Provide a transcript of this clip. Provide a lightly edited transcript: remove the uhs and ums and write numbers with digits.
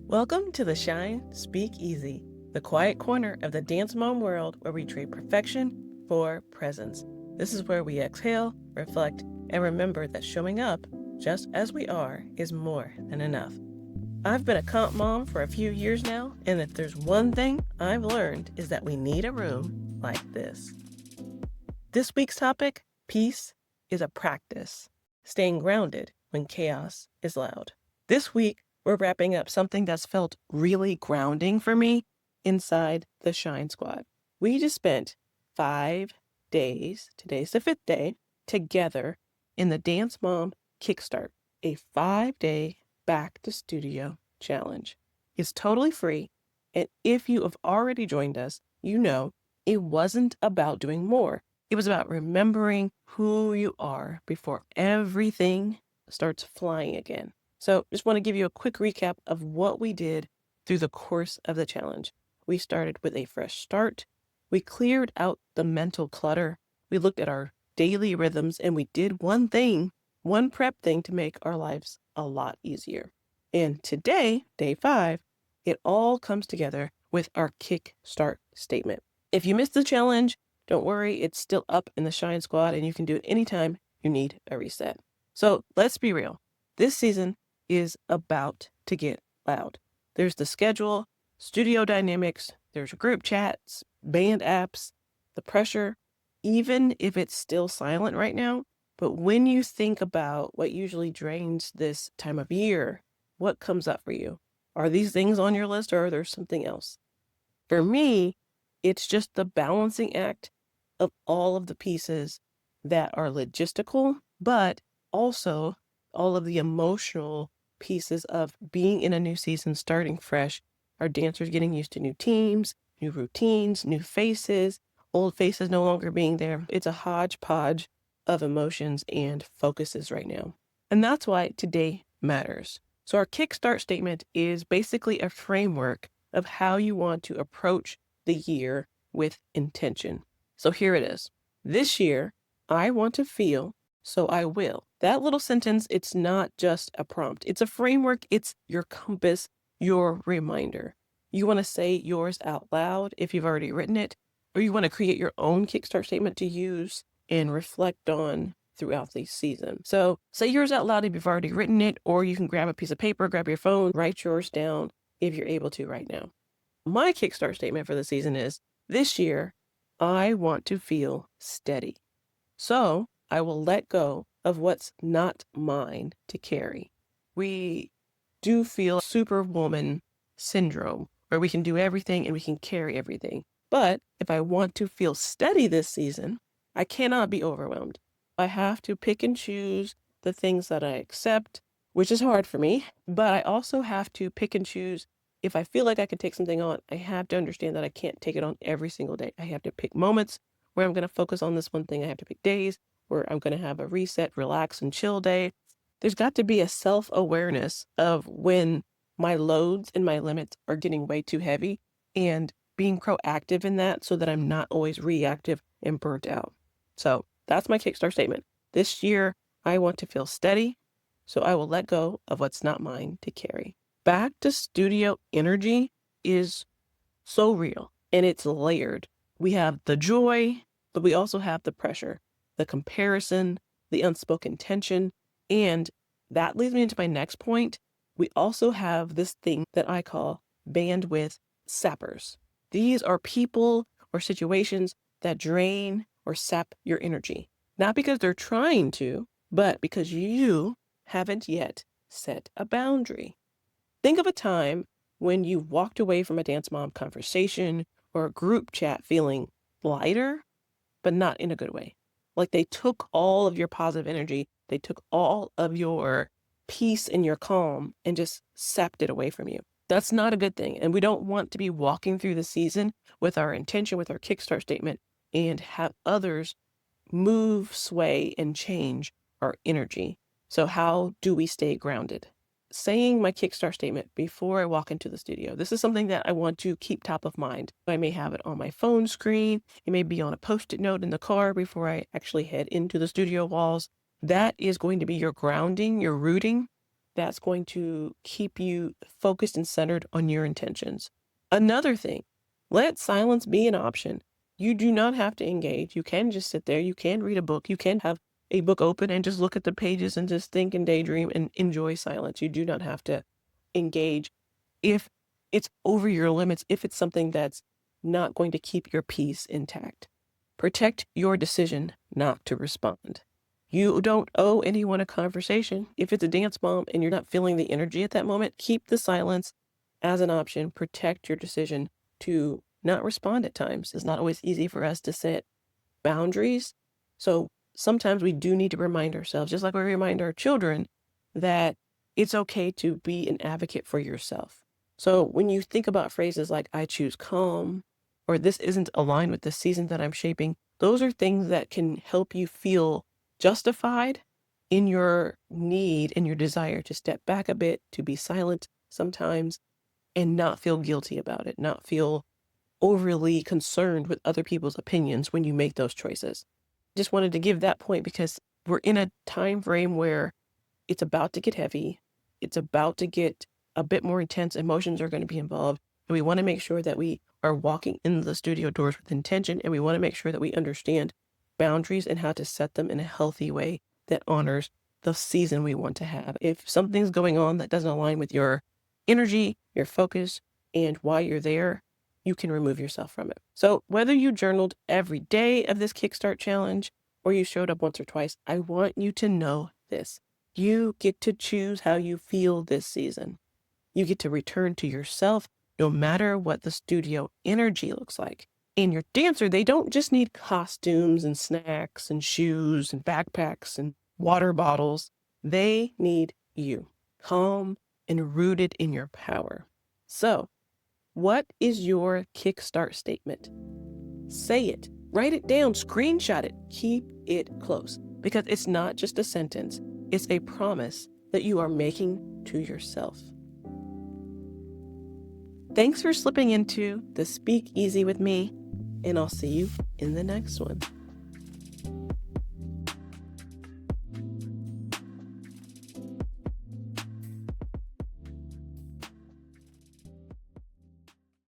Welcome to the Shine Speakeasy, the quiet corner of the Dance Mom world where we trade perfection for presence. This is where we exhale, reflect, and remember that showing up, just as we are, is more than enough. I've been a comp mom for a few years now, and if there's one thing I've learned is that we need a room like this. This week's topic, peace, is a practice, staying grounded when chaos is loud. This week, we're wrapping up something that's felt really grounding for me inside the Shine Squad. We just spent 5 days, today's the 5th day, together in the Dance Mom Kickstart, a 5-day back to studio challenge. It's totally free, and if you have already joined us, you know it wasn't about doing more. It was about remembering who you are before everything starts flying again. So just want to give you a quick recap of what we did through the course of the challenge. We started with a fresh start. We cleared out the mental clutter. We looked at our daily rhythms and we did one prep thing to make our lives a lot easier. And today, day 5, it all comes together with our Kickstart Statement. If you missed the challenge, don't worry, it's still up in the Shine Squad and you can do it anytime you need a reset. So let's be real. This season is about to get loud. There's the schedule, studio dynamics, there's group chats, band apps, the pressure, even if it's still silent right now. But when you think about what usually drains this time of year, what comes up for you? Are these things on your list or are there something else? For me, it's just the balancing act of all of the pieces that are logistical, but also all of the emotional pieces of being in a new season, starting fresh, our dancers getting used to new teams, new routines, new faces, old faces no longer being there. It's a hodgepodge of emotions and focuses right now. And that's why today matters. So our Kickstart Statement is basically a framework of how you want to approach the year with intention. So here it is. This year, I want to feel, so I will. That little sentence, it's not just a prompt. It's a framework. It's your compass, your reminder. You want to say yours out loud if you've already written it, or you want to create your own Kickstart Statement to use and reflect on throughout the season. So say yours out loud if you've already written it, or you can grab a piece of paper, grab your phone, write yours down if you're able to right now. My Kickstart Statement for the season is, this year, I want to feel steady. So I will let go of what's not mine to carry. We do feel superwoman syndrome, where we can do everything and we can carry everything. But if I want to feel steady this season, I cannot be overwhelmed. I have to pick and choose the things that I accept, which is hard for me, but I also have to pick and choose. If I feel like I can take something on, I have to understand that I can't take it on every single day. I have to pick moments where I'm going to focus on this one thing. I have to pick days where I'm going to have a reset, relax, and chill day. There's got to be a self-awareness of when my loads and my limits are getting way too heavy and being proactive in that so that I'm not always reactive and burnt out. So that's my Kickstart Statement. This year, I want to feel steady, so I will let go of what's not mine to carry. Back to studio energy is so real and it's layered. We have the joy, but we also have the pressure, the comparison, the unspoken tension. And that leads me into my next point. We also have this thing that I call Bandwidth Sappers. These are people or situations that drain or sap your energy, not because they're trying to, but because you haven't yet set a boundary. Think of a time when you walked away from a Dance Mom conversation or a group chat feeling lighter, but not in a good way. Like they took all of your positive energy, they took all of your peace and your calm and just sapped it away from you. That's not a good thing. And we don't want to be walking through the season with our intention, with our Kickstart Statement, and have others move, sway, and change our energy. So how do we stay grounded? Saying my Kickstart Statement before I walk into the studio. This is something that I want to keep top of mind. I may have it on my phone screen. It may be on a Post-it note in the car before I actually head into the studio walls. That is going to be your grounding, your rooting. that's going to keep you focused and centered on your intentions. Another thing, let silence be an option. You do not have to engage. You can just sit there. You can read a book. You can have a book open and just look at the pages and just think and daydream and enjoy silence. You do not have to engage if it's over your limits, if it's something that's not going to keep your peace intact. Protect your decision not to respond. You don't owe anyone a conversation. If it's a dance mom and you're not feeling the energy at that moment, keep the silence as an option. Protect your decision to not respond at times. It's not always easy for us to set boundaries. So sometimes we do need to remind ourselves, just like we remind our children, that it's okay to be an advocate for yourself. So when you think about phrases like, I choose calm, or this isn't aligned with the season that I'm shaping, those are things that can help you feel justified in your need and your desire to step back a bit, to be silent sometimes, and not feel guilty about it, not feel overly concerned with other people's opinions when you make those choices. Just wanted to give that point because we're in a time frame where it's about to get heavy. It's about to get a bit more intense. Emotions are going to be involved. And we want to make sure that we are walking in the studio doors with intention. And we want to make sure that we understand boundaries and how to set them in a healthy way that honors the season we want to have. If something's going on that doesn't align with your energy, your focus, and why you're there, you can remove yourself from it. So whether you journaled every day of this Kickstart challenge or you showed up once or twice, I want you to know this. You get to choose how you feel this season. You get to return to yourself no matter what the studio energy looks like. And your dancer, they don't just need costumes and snacks and shoes and backpacks and water bottles. They need you, calm and rooted in your power. So, what is your Kickstart statement? Say it, write it down, screenshot it, keep it close, because it's not just a sentence, it's a promise that you are making to yourself. Thanks for slipping into the Speakeasy with me, and I'll see you in the next one.